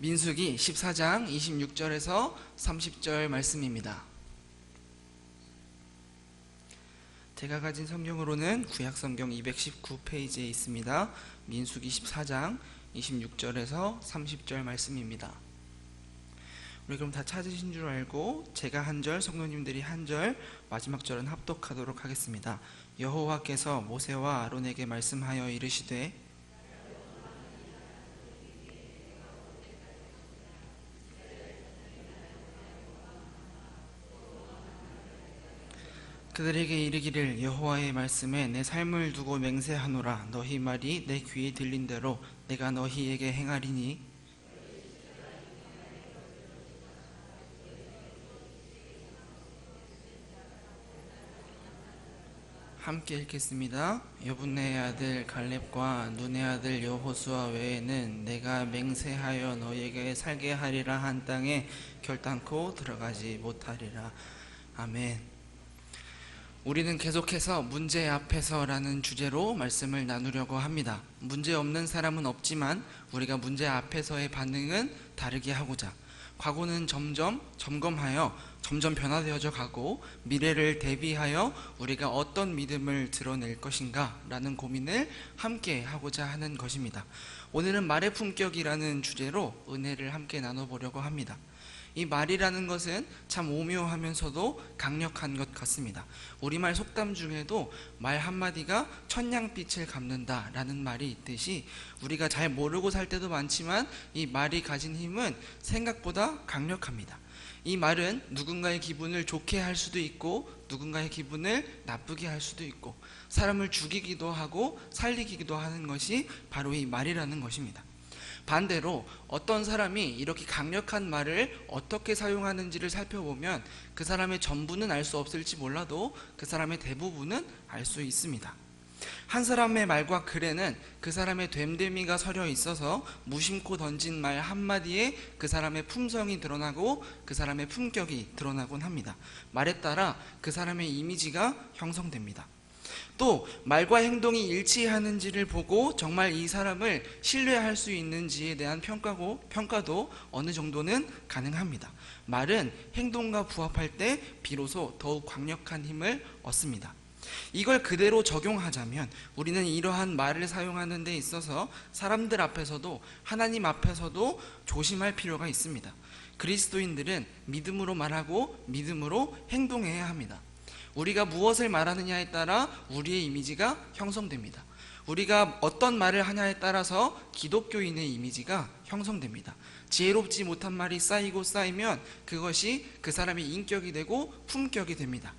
민수기 14장 26절에서 30절 말씀입니다. 제가 가진 성경으로는 구약성경 219페이지에 있습니다. 민수기 14장 26절에서 30절 말씀입니다. 우리 그럼 다 찾으신 줄 알고 제가 한 절, 성도님들이 한 절, 마지막 절은 합독하도록 하겠습니다. 여호와께서 모세와 아론에게 말씀하여 이르시되 그들에게 이르기를 여호와의 말씀에 내 삶을 두고 맹세하노라. 너희 말이 내 귀에 들린 대로 내가 너희에게 행하리니 함께 읽겠습니다. 여분네의 아들 갈렙과 눈의 아들 여호수아 외에는 내가 맹세하여 너희에게 살게 하리라 한 땅에 결단코 들어가지 못하리라. 아멘. 우리는 계속해서 문제 앞에서라는 주제로 말씀을 나누려고 합니다. 문제 없는 사람은 없지만 우리가 문제 앞에서의 반응은 다르게 하고자 과거는 점점 점검하여 점점 변화되어져 가고 미래를 대비하여 우리가 어떤 믿음을 드러낼 것인가 라는 고민을 함께 하고자 하는 것입니다. 오늘은 말의 품격이라는 주제로 은혜를 함께 나눠보려고 합니다. 이 말이라는 것은 참 오묘하면서도 강력한 것 같습니다. 우리말 속담 중에도 말 한마디가 천냥빛을 갚는다 라는 말이 있듯이 우리가 잘 모르고 살 때도 많지만 이 말이 가진 힘은 생각보다 강력합니다. 이 말은 누군가의 기분을 좋게 할 수도 있고 누군가의 기분을 나쁘게 할 수도 있고 사람을 죽이기도 하고 살리기도 하는 것이 바로 이 말이라는 것입니다. 반대로 어떤 사람이 이렇게 강력한 말을 어떻게 사용하는지를 살펴보면 그 사람의 전부는 알 수 없을지 몰라도 그 사람의 대부분은 알 수 있습니다. 한 사람의 말과 글에는 그 사람의 됨됨이가 서려 있어서 무심코 던진 말 한마디에 그 사람의 품성이 드러나고 그 사람의 품격이 드러나곤 합니다. 말에 따라 그 사람의 이미지가 형성됩니다. 또 말과 행동이 일치하는지를 보고 정말 이 사람을 신뢰할 수 있는지에 대한 평가도 어느 정도는 가능합니다. 말은 행동과 부합할 때 비로소 더욱 강력한 힘을 얻습니다. 이걸 그대로 적용하자면 우리는 이러한 말을 사용하는 데 있어서 사람들 앞에서도 하나님 앞에서도 조심할 필요가 있습니다. 그리스도인들은 믿음으로 말하고 믿음으로 행동해야 합니다. 우리가 무엇을 말하느냐에 따라 우리의 이미지가 형성됩니다. 우리가 어떤 말을 하냐에 따라서 기독교인의 이미지가 형성됩니다. 지혜롭지 못한 말이 쌓이고 쌓이면 그것이 그 사람의 인격이 되고 품격이 됩니다.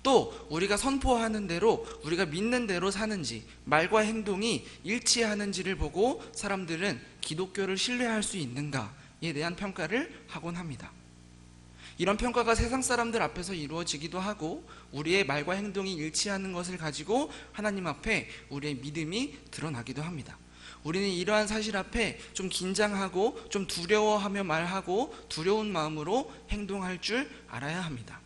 또 우리가 선포하는 대로 우리가 믿는 대로 사는지 말과 행동이 일치하는지를 보고 사람들은 기독교를 신뢰할 수 있는가에 대한 평가를 하곤 합니다. 이런 평가가 세상 사람들 앞에서 이루어지기도 하고 우리의 말과 행동이 일치하는 것을 가지고 하나님 앞에 우리의 믿음이 드러나기도 합니다. 우리는 이러한 사실 앞에 좀 긴장하고 좀 두려워하며 말하고 두려운 마음으로 행동할 줄 알아야 합니다.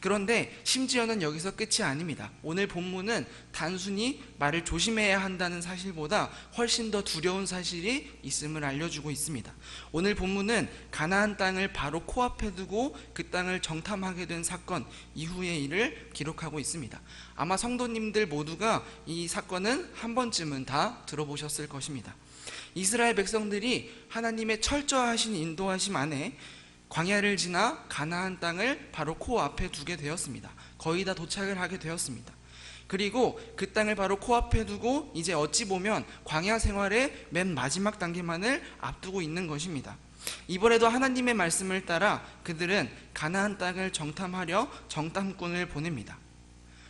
그런데 심지어는 여기서 끝이 아닙니다. 오늘 본문은 단순히 말을 조심해야 한다는 사실보다 훨씬 더 두려운 사실이 있음을 알려주고 있습니다. 오늘 본문은 가나안 땅을 바로 코앞에 두고 그 땅을 정탐하게 된 사건 이후의 일을 기록하고 있습니다. 아마 성도님들 모두가 이 사건은 한 번쯤은 다 들어보셨을 것입니다. 이스라엘 백성들이 하나님의 철저하신 인도하심 안에 광야를 지나 가나안 땅을 바로 코앞에 두게 되었습니다. 거의 다 도착을 하게 되었습니다. 그리고 그 땅을 바로 코앞에 두고 이제 어찌 보면 광야 생활의 맨 마지막 단계만을 앞두고 있는 것입니다. 이번에도 하나님의 말씀을 따라 그들은 가나안 땅을 정탐하려 정탐꾼을 보냅니다.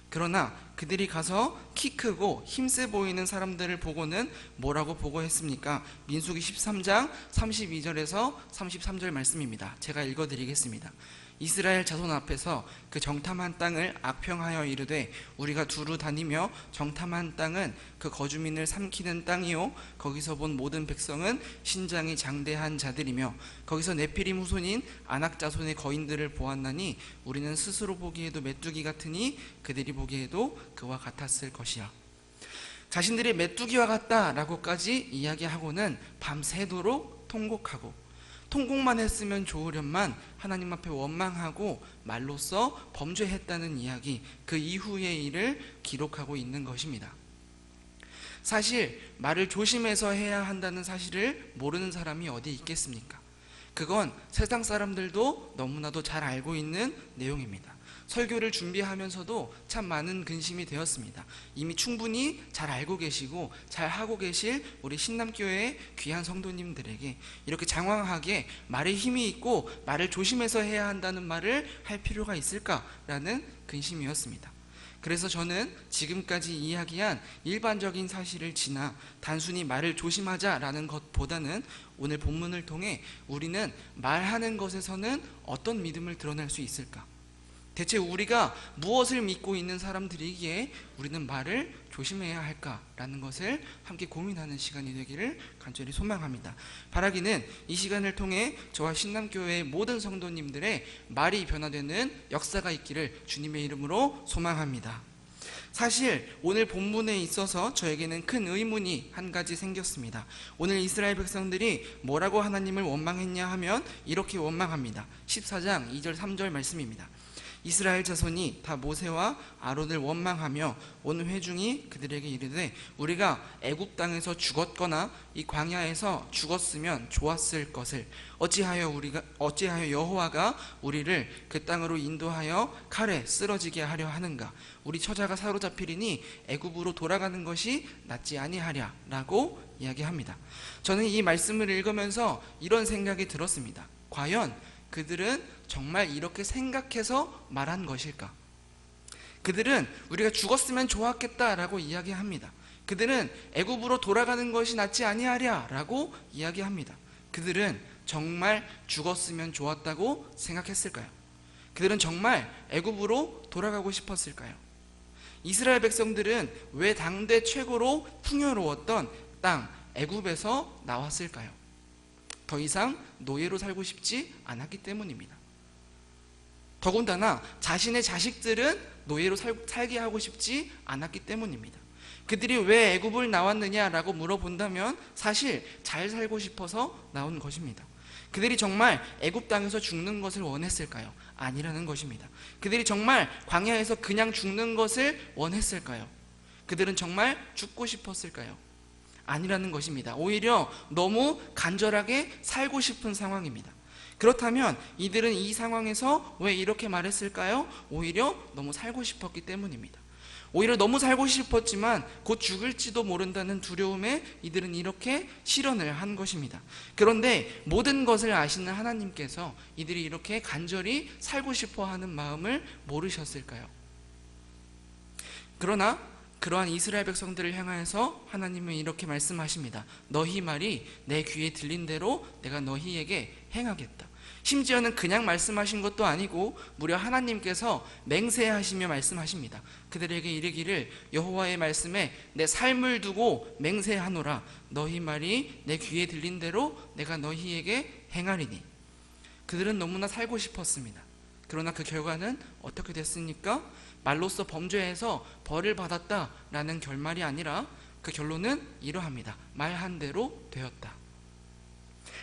그러나 그들이 가서 키 크고 힘세 보이는 사람들을 보고는 뭐라고 보고했습니까? 민수기 13장 32절에서 33절 말씀입니다. 제가 읽어드리겠습니다. 이스라엘 자손 앞에서 그 정탐한 땅을 악평하여 이르되 우리가 두루 다니며 정탐한 땅은 그 거주민을 삼키는 땅이요 거기서 본 모든 백성은 신장이 장대한 자들이며 거기서 네피림 후손인 아낙 자손의 거인들을 보았나니 우리는 스스로 보기에도 메뚜기 같으니 그들이 보기에도 그와 같았을 것이야. 자신들이 메뚜기와 같다라고까지 이야기하고는 밤새도록 통곡하고 통곡만 했으면 좋으련만 하나님 앞에 원망하고 말로써 범죄했다는 이야기, 그 이후의 일을 기록하고 있는 것입니다. 사실 말을 조심해서 해야 한다는 사실을 모르는 사람이 어디 있겠습니까? 그건 세상 사람들도 너무나도 잘 알고 있는 내용입니다. 설교를 준비하면서도 참 많은 근심이 되었습니다. 이미 충분히 잘 알고 계시고 잘 하고 계실 우리 신남교회의 귀한 성도님들에게 이렇게 장황하게 말에 힘이 있고 말을 조심해서 해야 한다는 말을 할 필요가 있을까라는 근심이었습니다. 그래서 저는 지금까지 이야기한 일반적인 사실을 지나 단순히 말을 조심하자라는 것보다는 오늘 본문을 통해 우리는 말하는 것에서는 어떤 믿음을 드러낼 수 있을까? 대체 우리가 무엇을 믿고 있는 사람들이기에 우리는 말을 조심해야 할까라는 것을 함께 고민하는 시간이 되기를 간절히 소망합니다. 바라기는 이 시간을 통해 저와 신남교회의 모든 성도님들의 말이 변화되는 역사가 있기를 주님의 이름으로 소망합니다. 사실 오늘 본문에 있어서 저에게는 큰 의문이 한 가지 생겼습니다. 오늘 이스라엘 백성들이 뭐라고 하나님을 원망했냐 하면 이렇게 원망합니다. 14장 2절 3절 말씀입니다. 이스라엘 자손이 다 모세와 아론을 원망하며 온 회중이 그들에게 이르되 우리가 애굽 땅에서 죽었거나 이 광야에서 죽었으면 좋았을 것을 어찌하여 여호와가 우리를 그 땅으로 인도하여 칼에 쓰러지게 하려 하는가? 우리 처자가 사로잡히리니 애굽으로 돌아가는 것이 낫지 아니하랴라고 이야기합니다. 저는 이 말씀을 읽으면서 이런 생각이 들었습니다. 과연 그들은 정말 이렇게 생각해서 말한 것일까? 그들은 우리가 죽었으면 좋았겠다라고 이야기합니다. 그들은 애굽으로 돌아가는 것이 낫지 아니하랴라고 이야기합니다. 그들은 정말 죽었으면 좋았다고 생각했을까요? 그들은 정말 애굽으로 돌아가고 싶었을까요? 이스라엘 백성들은 왜 당대 최고로 풍요로웠던 땅 애굽에서 나왔을까요? 더 이상 노예로 살고 싶지 않았기 때문입니다. 더군다나 자신의 자식들은 노예로 살게 하고 싶지 않았기 때문입니다. 그들이 왜 애굽을 나왔느냐라고 물어본다면 사실 잘 살고 싶어서 나온 것입니다. 그들이 정말 애굽 땅에서 죽는 것을 원했을까요? 아니라는 것입니다. 그들이 정말 광야에서 그냥 죽는 것을 원했을까요? 그들은 정말 죽고 싶었을까요? 아니라는 것입니다. 오히려 너무 간절하게 살고 싶은 상황입니다. 그렇다면 이들은 이 상황에서 왜 이렇게 말했을까요? 오히려 너무 살고 싶었기 때문입니다. 오히려 너무 살고 싶었지만 곧 죽을지도 모른다는 두려움에 이들은 이렇게 실언을 한 것입니다. 그런데 모든 것을 아시는 하나님께서 이들이 이렇게 간절히 살고 싶어하는 마음을 모르셨을까요? 그러나 그러한 이스라엘 백성들을 향하여서 하나님은 이렇게 말씀하십니다. 너희 말이 내 귀에 들린 대로 내가 너희에게 행하겠다. 심지어는 그냥 말씀하신 것도 아니고 무려 하나님께서 맹세하시며 말씀하십니다. 그들에게 이르기를 여호와의 말씀에 내 삶을 두고 맹세하노라. 너희 말이 내 귀에 들린 대로 내가 너희에게 행하리니. 그들은 너무나 살고 싶었습니다. 그러나 그 결과는 어떻게 됐습니까? 말로써 범죄해서 벌을 받았다라는 결말이 아니라 그 결론은 이러합니다. 말한 대로 되었다.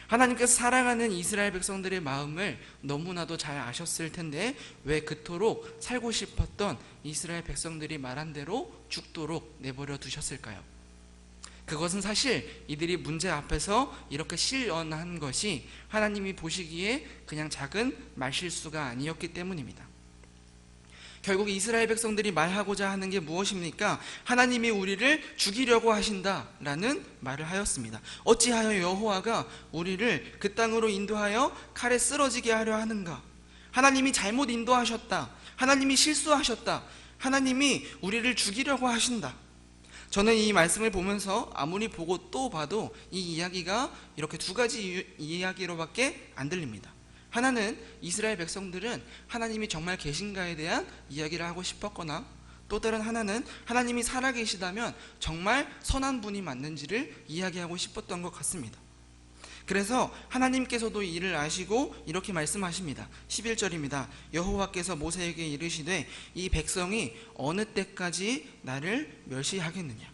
하나님께서 사랑하는 이스라엘 백성들의 마음을 너무나도 잘 아셨을 텐데 왜 그토록 살고 싶었던 이스라엘 백성들이 말한 대로 죽도록 내버려 두셨을까요? 그것은 사실 이들이 문제 앞에서 이렇게 실언한 것이 하나님이 보시기에 그냥 작은 말실수가 아니었기 때문입니다. 결국 이스라엘 백성들이 말하고자 하는 게 무엇입니까? 하나님이 우리를 죽이려고 하신다라는 말을 하였습니다. 어찌하여 여호와가 우리를 그 땅으로 인도하여 칼에 쓰러지게 하려 하는가? 하나님이 잘못 인도하셨다. 하나님이 실수하셨다. 하나님이 우리를 죽이려고 하신다. 저는 이 말씀을 보면서 아무리 보고 또 봐도 이 이야기가 이렇게 두 가지 이야기로밖에 안 들립니다. 하나는 이스라엘 백성들은 하나님이 정말 계신가에 대한 이야기를 하고 싶었거나 또 다른 하나는 하나님이 살아계시다면 정말 선한 분이 맞는지를 이야기하고 싶었던 것 같습니다. 그래서 하나님께서도 이를 아시고 이렇게 말씀하십니다. 11절입니다. 여호와께서 모세에게 이르시되 이 백성이 어느 때까지 나를 멸시하겠느냐?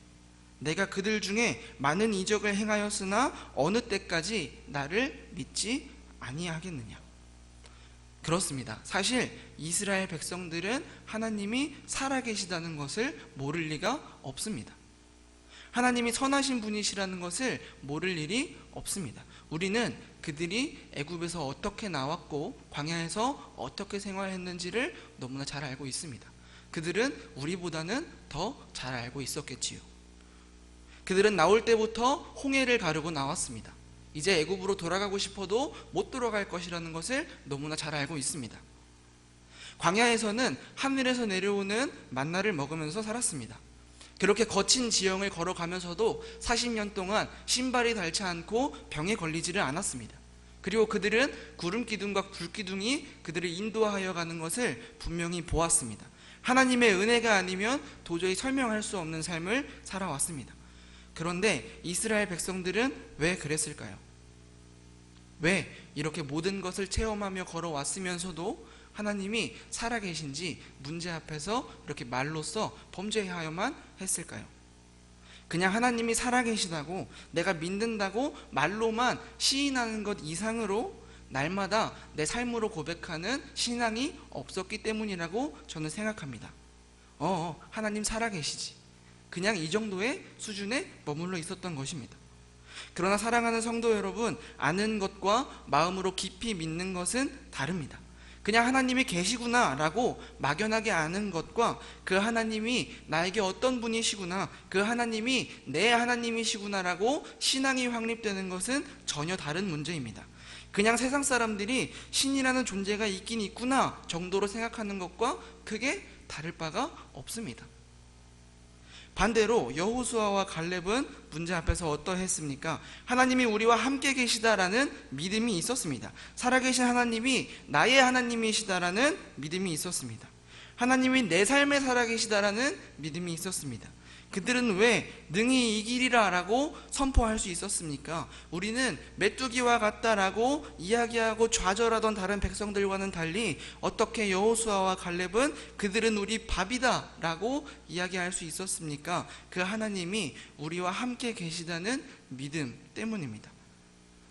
내가 그들 중에 많은 이적을 행하였으나 어느 때까지 나를 믿지 아니하겠느냐? 그렇습니다. 사실 이스라엘 백성들은 하나님이 살아계시다는 것을 모를 리가 없습니다. 하나님이 선하신 분이시라는 것을 모를 일이 없습니다. 우리는 그들이 애굽에서 어떻게 나왔고 광야에서 어떻게 생활했는지를 너무나 잘 알고 있습니다. 그들은 우리보다는 더 잘 알고 있었겠지요. 그들은 나올 때부터 홍해를 가르고 나왔습니다. 이제 애굽으로 돌아가고 싶어도 못 돌아갈 것이라는 것을 너무나 잘 알고 있습니다. 광야에서는 하늘에서 내려오는 만나를 먹으면서 살았습니다. 그렇게 거친 지형을 걸어가면서도 40년 동안 신발이 닳지 않고 병에 걸리지를 않았습니다. 그리고 그들은 구름기둥과 불기둥이 그들을 인도하여 가는 것을 분명히 보았습니다. 하나님의 은혜가 아니면 도저히 설명할 수 없는 삶을 살아왔습니다. 그런데 이스라엘 백성들은 왜 그랬을까요? 왜 이렇게 모든 것을 체험하며 걸어왔으면서도 하나님이 살아계신지 문제 앞에서 이렇게 말로써 범죄하여만 했을까요? 그냥 하나님이 살아계시다고 내가 믿는다고 말로만 시인하는 것 이상으로 날마다 내 삶으로 고백하는 신앙이 없었기 때문이라고 저는 생각합니다. 하나님 살아계시지. 그냥 이 정도의 수준에 머물러 있었던 것입니다. 그러나 사랑하는 성도 여러분, 아는 것과 마음으로 깊이 믿는 것은 다릅니다. 그냥 하나님이 계시구나 라고 막연하게 아는 것과 그 하나님이 나에게 어떤 분이시구나, 그 하나님이 내 하나님이시구나 라고 신앙이 확립되는 것은 전혀 다른 문제입니다. 그냥 세상 사람들이 신이라는 존재가 있긴 있구나 정도로 생각하는 것과 크게 다를 바가 없습니다. 반대로 여호수아와 갈렙은 문제 앞에서 어떠했습니까? 하나님이 우리와 함께 계시다라는 믿음이 있었습니다. 살아계신 하나님이 나의 하나님이시다라는 믿음이 있었습니다. 하나님이 내 삶에 살아계시다라는 믿음이 있었습니다. 그들은 왜 능히 이기리라 라고 선포할 수 있었습니까? 우리는 메뚜기와 같다라고 이야기하고 좌절하던 다른 백성들과는 달리 어떻게 여호수아와 갈렙은 그들은 우리 밥이다 라고 이야기할 수 있었습니까? 그 하나님이 우리와 함께 계시다는 믿음 때문입니다.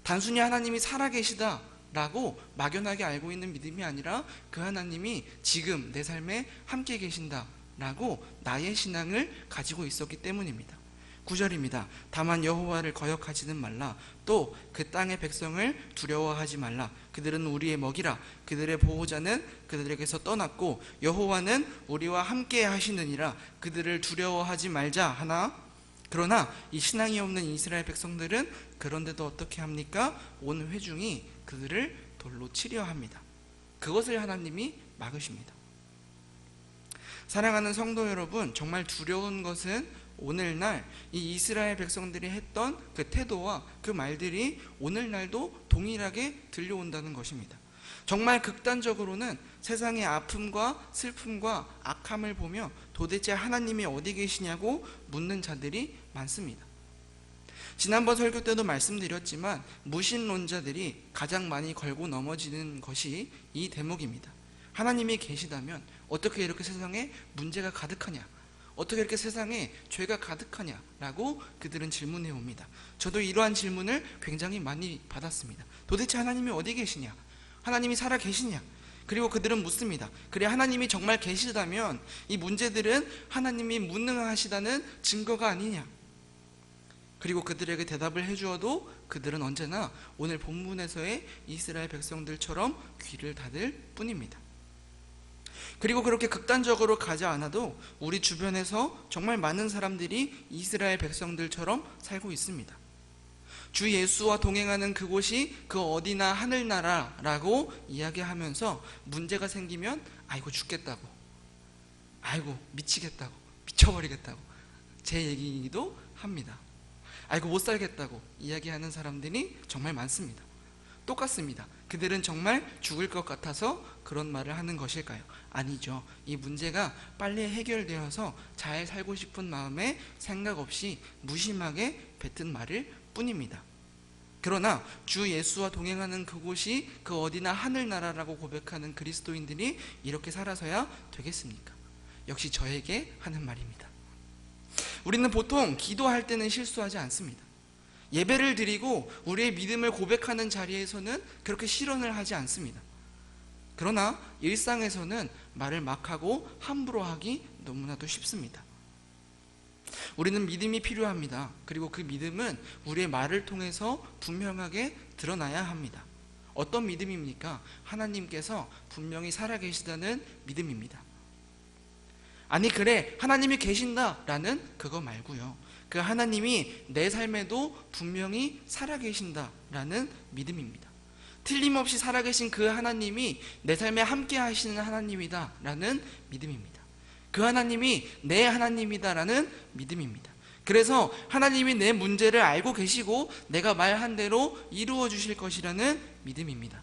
단순히 하나님이 살아계시다 라고 막연하게 알고 있는 믿음이 아니라 그 하나님이 지금 내 삶에 함께 계신다 라고 나의 신앙을 가지고 있었기 때문입니다. 9절입니다. 다만 여호와를 거역하지는 말라. 또 그 땅의 백성을 두려워하지 말라. 그들은 우리의 먹이라. 그들의 보호자는 그들에게서 떠났고 여호와는 우리와 함께 하시느니라. 그들을 두려워하지 말자 하나. 그러나 이 신앙이 없는 이스라엘 백성들은 그런데도 어떻게 합니까? 온 회중이 그들을 돌로 치려 합니다. 그것을 하나님이 막으십니다. 사랑하는 성도 여러분, 정말 두려운 것은 오늘날 이 이스라엘 백성들이 했던 그 태도와 그 말들이 오늘날도 동일하게 들려온다는 것입니다. 정말 극단적으로는 세상의 아픔과 슬픔과 악함을 보며 도대체 하나님이 어디 계시냐고 묻는 자들이 많습니다. 지난번 설교 때도 말씀드렸지만 무신론자들이 가장 많이 걸고 넘어지는 것이 이 대목입니다. 하나님이 계시다면 어떻게 이렇게 세상에 문제가 가득하냐, 어떻게 이렇게 세상에 죄가 가득하냐 라고 그들은 질문해 옵니다. 저도 이러한 질문을 굉장히 많이 받았습니다. 도대체 하나님이 어디 계시냐, 하나님이 살아 계시냐. 그리고 그들은 묻습니다. 그래, 하나님이 정말 계시다면 이 문제들은 하나님이 무능하시다는 증거가 아니냐. 그리고 그들에게 대답을 해주어도 그들은 언제나 오늘 본문에서의 이스라엘 백성들처럼 귀를 닫을 뿐입니다. 그리고 그렇게 극단적으로 가지 않아도 우리 주변에서 정말 많은 사람들이 이스라엘 백성들처럼 살고 있습니다. 주 예수와 동행하는 그곳이 그 어디나 하늘나라라고 이야기하면서 문제가 생기면 아이고 죽겠다고, 아이고 미치겠다고, 미쳐버리겠다고 제 얘기도 합니다. 아이고 못 살겠다고 이야기하는 사람들이 정말 많습니다. 똑같습니다. 그들은 정말 죽을 것 같아서 그런 말을 하는 것일까요? 아니죠. 이 문제가 빨리 해결되어서 잘 살고 싶은 마음에 생각 없이 무심하게 뱉은 말일 뿐입니다. 그러나 주 예수와 동행하는 그곳이 그 어디나 하늘나라라고 고백하는 그리스도인들이 이렇게 살아서야 되겠습니까? 역시 저에게 하는 말입니다. 우리는 보통 기도할 때는 실수하지 않습니다. 예배를 드리고 우리의 믿음을 고백하는 자리에서는 그렇게 실언을 하지 않습니다. 그러나 일상에서는 말을 막 하고 함부로 하기 너무나도 쉽습니다. 우리는 믿음이 필요합니다. 그리고 그 믿음은 우리의 말을 통해서 분명하게 드러나야 합니다. 어떤 믿음입니까? 하나님께서 분명히 살아계시다는 믿음입니다. 아니 그래, 하나님이 계신다라는 그거 말고요, 그 하나님이 내 삶에도 분명히 살아계신다라는 믿음입니다. 틀림없이 살아계신 그 하나님이 내 삶에 함께 하시는 하나님이다라는 믿음입니다. 그 하나님이 내 하나님이다라는 믿음입니다. 그래서 하나님이 내 문제를 알고 계시고 내가 말한 대로 이루어 주실 것이라는 믿음입니다.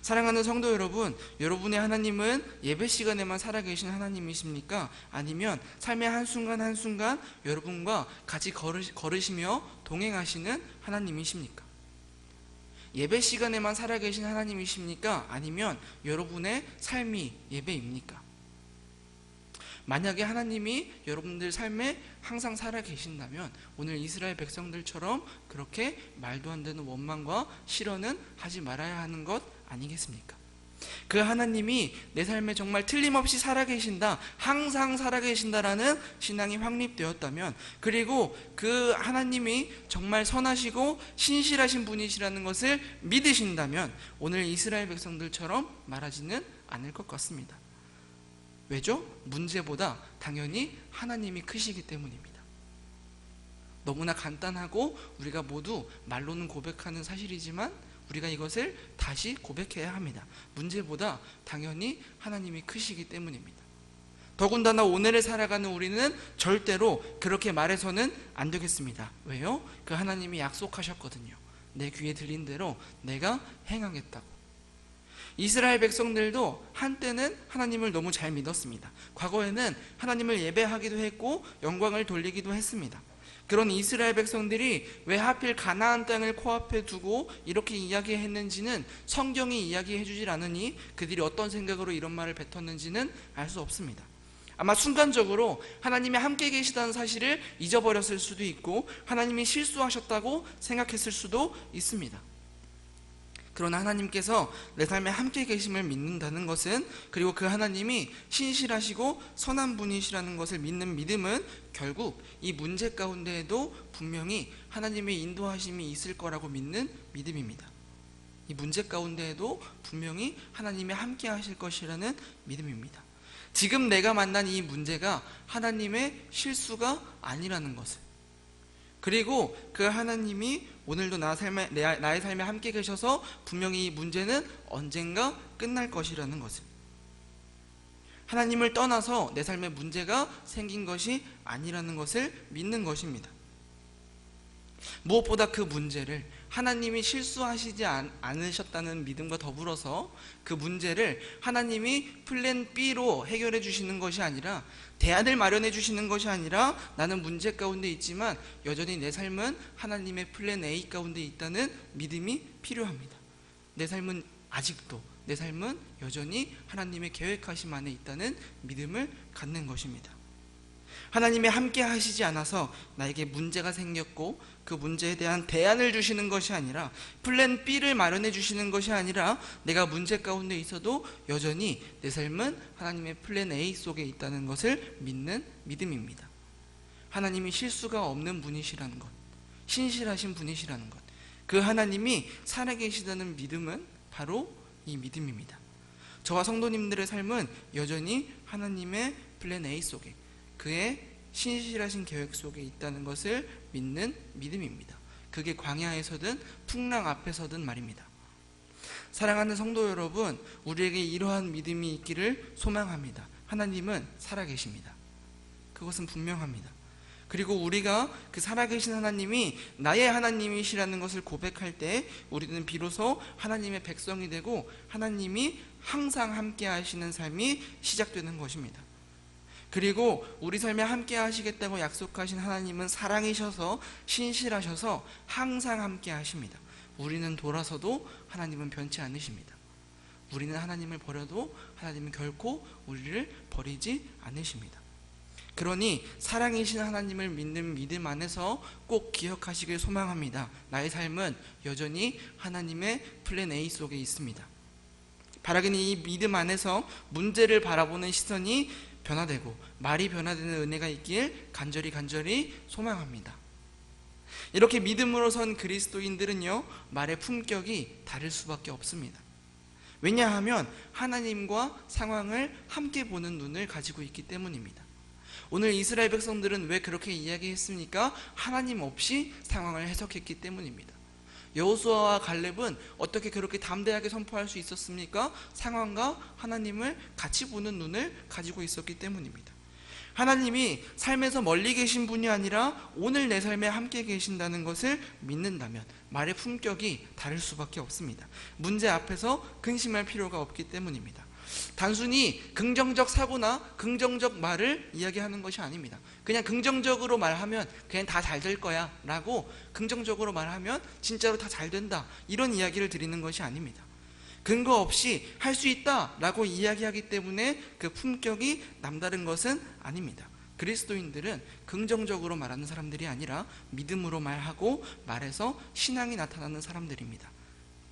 사랑하는 성도 여러분, 여러분의 하나님은 예배 시간에만 살아계신 하나님이십니까? 아니면 삶의 한순간 한순간 여러분과 같이 걸으시며 동행하시는 하나님이십니까? 예배 시간에만 살아계신 하나님이십니까? 아니면 여러분의 삶이 예배입니까? 만약에 하나님이 여러분들 삶에 항상 살아계신다면 오늘 이스라엘 백성들처럼 그렇게 말도 안 되는 원망과 실언은 하지 말아야 하는 것 아니겠습니까? 그 하나님이 내 삶에 정말 틀림없이 살아계신다, 항상 살아계신다라는 신앙이 확립되었다면, 그리고 그 하나님이 정말 선하시고 신실하신 분이시라는 것을 믿으신다면 오늘 이스라엘 백성들처럼 말하지는 않을 것 같습니다. 왜죠? 문제보다 당연히 하나님이 크시기 때문입니다. 너무나 간단하고 우리가 모두 말로는 고백하는 사실이지만 우리가 이것을 다시 고백해야 합니다. 문제보다 당연히 하나님이 크시기 때문입니다. 더군다나 오늘을 살아가는 우리는 절대로 그렇게 말해서는 안 되겠습니다. 왜요? 그 하나님이 약속하셨거든요. 내 귀에 들린 대로 내가 행하겠다고. 이스라엘 백성들도 한때는 하나님을 너무 잘 믿었습니다. 과거에는 하나님을 예배하기도 했고 영광을 돌리기도 했습니다. 그런 이스라엘 백성들이 왜 하필 가나안 땅을 코앞에 두고 이렇게 이야기했는지는 성경이 이야기해 주질 않으니 그들이 어떤 생각으로 이런 말을 뱉었는지는 알 수 없습니다. 아마 순간적으로 하나님이 함께 계시다는 사실을 잊어버렸을 수도 있고 하나님이 실수하셨다고 생각했을 수도 있습니다. 그러나 하나님께서 내 삶에 함께 계심을 믿는다는 것은, 그리고 그 하나님이 신실하시고 선한 분이시라는 것을 믿는 믿음은 결국 이 문제 가운데에도 분명히 하나님의 인도하심이 있을 거라고 믿는 믿음입니다. 이 문제 가운데에도 분명히 하나님이 함께 하실 것이라는 믿음입니다. 지금 내가 만난 이 문제가 하나님의 실수가 아니라는 것을, 그리고 그 하나님이 오늘도 나의 삶에 함께 계셔서 분명히 이 문제는 언젠가 끝날 것이라는 것을, 하나님을 떠나서 내 삶에 문제가 생긴 것이 아니라는 것을 믿는 것입니다. 무엇보다 그 문제를 하나님이 실수하시지 않으셨다는 믿음과 더불어서 그 문제를 하나님이 플랜 B로 해결해 주시는 것이 아니라, 대안을 마련해 주시는 것이 아니라, 나는 문제 가운데 있지만 여전히 내 삶은 하나님의 플랜 A 가운데 있다는 믿음이 필요합니다. 내 삶은 아직도, 내 삶은 여전히 하나님의 계획하심 안에 있다는 믿음을 갖는 것입니다. 하나님이 함께 하시지 않아서 나에게 문제가 생겼고 그 문제에 대한 대안을 주시는 것이 아니라, 플랜 B를 마련해 주시는 것이 아니라, 내가 문제 가운데 있어도 여전히 내 삶은 하나님의 플랜 A 속에 있다는 것을 믿는 믿음입니다. 하나님이 실수가 없는 분이시라는 것, 신실하신 분이시라는 것, 그 하나님이 살아계시다는 믿음은 바로 이 믿음입니다. 저와 성도님들의 삶은 여전히 하나님의 플랜 A 속에, 그의 신실하신 계획 속에 있다는 것을 믿는 믿음입니다. 그게 광야에서든 풍랑 앞에서든 말입니다. 사랑하는 성도 여러분, 우리에게 이러한 믿음이 있기를 소망합니다. 하나님은 살아계십니다. 그것은 분명합니다. 그리고 우리가 그 살아계신 하나님이 나의 하나님이시라는 것을 고백할 때 우리는 비로소 하나님의 백성이 되고 하나님이 항상 함께 하시는 삶이 시작되는 것입니다. 그리고 우리 삶에 함께 하시겠다고 약속하신 하나님은 사랑이셔서 신실하셔서 항상 함께 하십니다. 우리는 돌아서도 하나님은 변치 않으십니다. 우리는 하나님을 버려도 하나님은 결코 우리를 버리지 않으십니다. 그러니 사랑이신 하나님을 믿는 믿음 안에서 꼭 기억하시길 소망합니다. 나의 삶은 여전히 하나님의 플랜 A 속에 있습니다. 바라기는 이 믿음 안에서 문제를 바라보는 시선이 변화되고 말이 변화되는 은혜가 있길 간절히 소망합니다. 이렇게 믿음으로 선 그리스도인들은요, 말의 품격이 다를 수밖에 없습니다. 왜냐하면 하나님과 상황을 함께 보는 눈을 가지고 있기 때문입니다. 오늘 이스라엘 백성들은 왜 그렇게 이야기했습니까? 하나님 없이 상황을 해석했기 때문입니다. 여호수아와 갈렙은 어떻게 그렇게 담대하게 선포할 수 있었습니까? 상황과 하나님을 같이 보는 눈을 가지고 있었기 때문입니다. 하나님이 삶에서 멀리 계신 분이 아니라 오늘 내 삶에 함께 계신다는 것을 믿는다면 말의 품격이 다를 수밖에 없습니다. 문제 앞에서 근심할 필요가 없기 때문입니다. 단순히 긍정적 사고나 긍정적 말을 이야기하는 것이 아닙니다. 그냥 긍정적으로 말하면 그냥 다 잘 될 거야 라고 긍정적으로 말하면 진짜로 다 잘 된다, 이런 이야기를 드리는 것이 아닙니다. 근거 없이 할 수 있다 라고 이야기하기 때문에 그 품격이 남다른 것은 아닙니다. 그리스도인들은 긍정적으로 말하는 사람들이 아니라 믿음으로 말하고 말에서 신앙이 나타나는 사람들입니다.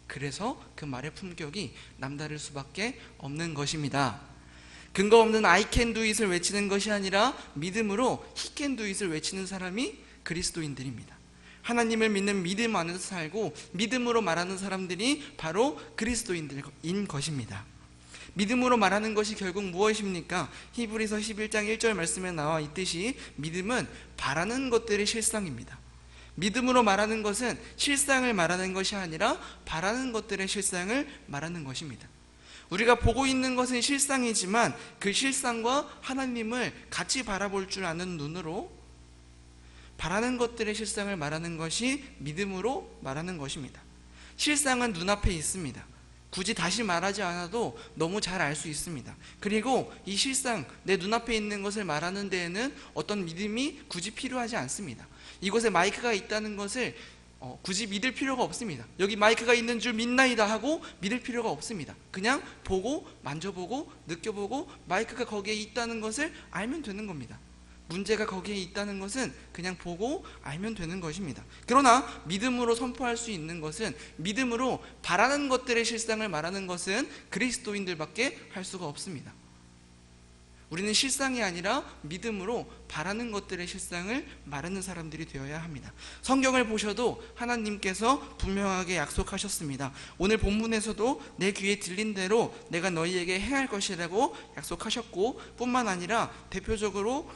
그래서 그 말의 품격이 남다를 수밖에 없는 것입니다. 근거 없는 I can do it을 외치는 것이 아니라 믿음으로 he can do it을 외치는 사람이 그리스도인들입니다. 하나님을 믿는 믿음 안에서 살고 믿음으로 말하는 사람들이 바로 그리스도인들인 것입니다. 믿음으로 말하는 것이 결국 무엇입니까? 히브리서 11장 1절 말씀에 나와 있듯이 믿음은 바라는 것들의 실상입니다. 믿음으로 말하는 것은 실상을 말하는 것이 아니라 바라는 것들의 실상을 말하는 것입니다. 우리가 보고 있는 것은 실상이지만 그 실상과 하나님을 같이 바라볼 줄 아는 눈으로 바라는 것들의 실상을 말하는 것이 믿음으로 말하는 것입니다. 실상은 눈앞에 있습니다. 굳이 다시 말하지 않아도 너무 잘 알 수 있습니다. 그리고 이 실상, 내 눈앞에 있는 것을 말하는 데에는 어떤 믿음이 굳이 필요하지 않습니다. 이곳에 마이크가 있다는 것을 굳이 믿을 필요가 없습니다. 여기 마이크가 있는 줄 믿나이다 하고 믿을 필요가 없습니다. 그냥 보고 만져보고 느껴보고 마이크가 거기에 있다는 것을 알면 되는 겁니다. 문제가 거기에 있다는 것은 그냥 보고 알면 되는 것입니다. 그러나 믿음으로 선포할 수 있는 것은, 믿음으로 바라는 것들의 실상을 말하는 것은 그리스도인들밖에 할 수가 없습니다. 우리는 실상이 아니라 믿음으로 바라는 것들의 실상을 말하는 사람들이 되어야 합니다. 성경을 보셔도 하나님께서 분명하게 약속하셨습니다. 오늘 본문에서도 내 귀에 들린 대로 내가 너희에게 행할 것이라고 약속하셨고, 뿐만 아니라 대표적으로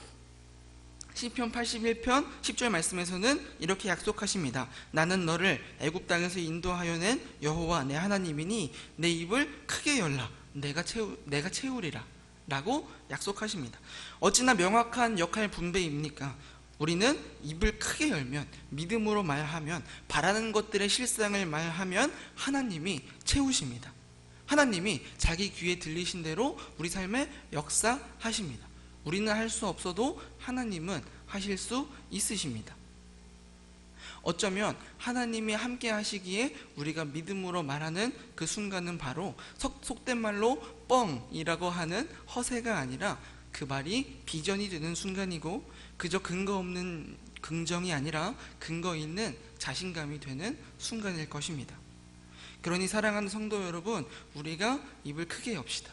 시편 81편 10절 말씀에서는 이렇게 약속하십니다. 나는 너를 애굽 땅에서 인도하여 낸 여호와 내 하나님이니 내 입을 크게 열라 내가 채우리라 라고 약속하십니다. 어찌나 명확한 역할 분배입니까? 우리는 입을 크게 열면, 믿음으로 말하면, 바라는 것들의 실상을 말하면 하나님이 채우십니다. 하나님이 자기 귀에 들리신 대로 우리 삶에 역사하십니다. 우리는 할 수 없어도 하나님은 하실 수 있으십니다. 어쩌면 하나님이 함께 하시기에 우리가 믿음으로 말하는 그 순간은 바로 속된 말로 뻥이라고 하는 허세가 아니라 그 말이 비전이 되는 순간이고, 그저 근거 없는 긍정이 아니라 근거 있는 자신감이 되는 순간일 것입니다. 그러니 사랑하는 성도 여러분, 우리가 입을 크게 엽시다.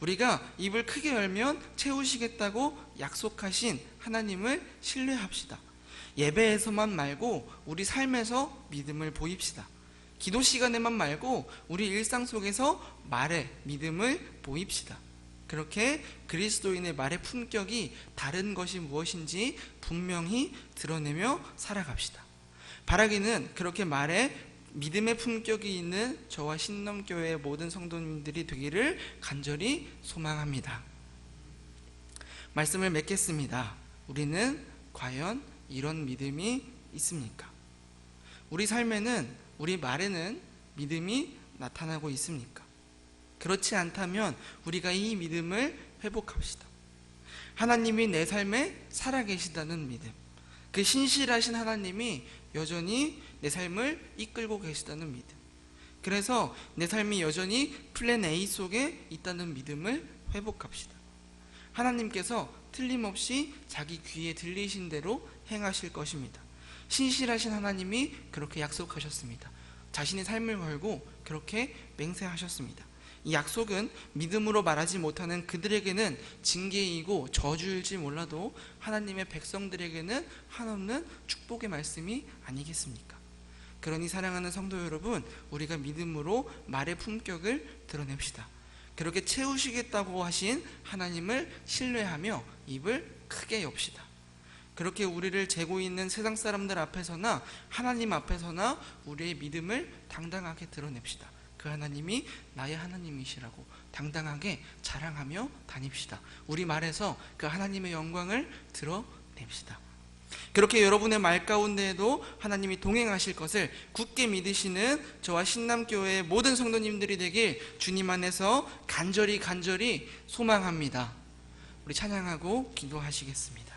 우리가 입을 크게 열면 채우시겠다고 약속하신 하나님을 신뢰합시다. 예배에서만 말고 우리 삶에서 믿음을 보입시다. 기도 시간에만 말고 우리 일상 속에서 말에 믿음을 보입시다. 그렇게 그리스도인의 말의 품격이 다른 것이 무엇인지 분명히 드러내며 살아갑시다. 바라기는 그렇게 말에 믿음의 품격이 있는 저와 신넘교회의 모든 성도님들이 되기를 간절히 소망합니다. 말씀을 맺겠습니다. 우리는 과연 이런 믿음이 있습니까? 우리 삶에는, 우리 말에는 믿음이 나타나고 있습니까? 그렇지 않다면 우리가 이 믿음을 회복합시다. 하나님이 내 삶에 살아계시다는 믿음, 그 신실하신 하나님이 여전히 내 삶을 이끌고 계시다는 믿음, 그래서 내 삶이 여전히 플랜 A 속에 있다는 믿음을 회복합시다. 하나님께서 틀림없이 자기 귀에 들리신 대로 행하실 것입니다. 신실하신 하나님이 그렇게 약속하셨습니다. 자신의 삶을 걸고 그렇게 맹세하셨습니다. 이 약속은 믿음으로 말하지 못하는 그들에게는 징계이고 저주일지 몰라도 하나님의 백성들에게는 한없는 축복의 말씀이 아니겠습니까? 그러니 사랑하는 성도 여러분, 우리가 믿음으로 말의 품격을 드러냅시다. 그렇게 채우시겠다고 하신 하나님을 신뢰하며 입을 크게 엽시다. 그렇게 우리를 재고 있는 세상 사람들 앞에서나 하나님 앞에서나 우리의 믿음을 당당하게 드러냅시다. 그 하나님이 나의 하나님이시라고 당당하게 자랑하며 다닙시다. 우리 말에서 그 하나님의 영광을 드러냅시다. 그렇게 여러분의 말 가운데에도 하나님이 동행하실 것을 굳게 믿으시는 저와 신남교회의 모든 성도님들이 되길 주님 안에서 간절히 소망합니다. 우리 찬양하고 기도하시겠습니다.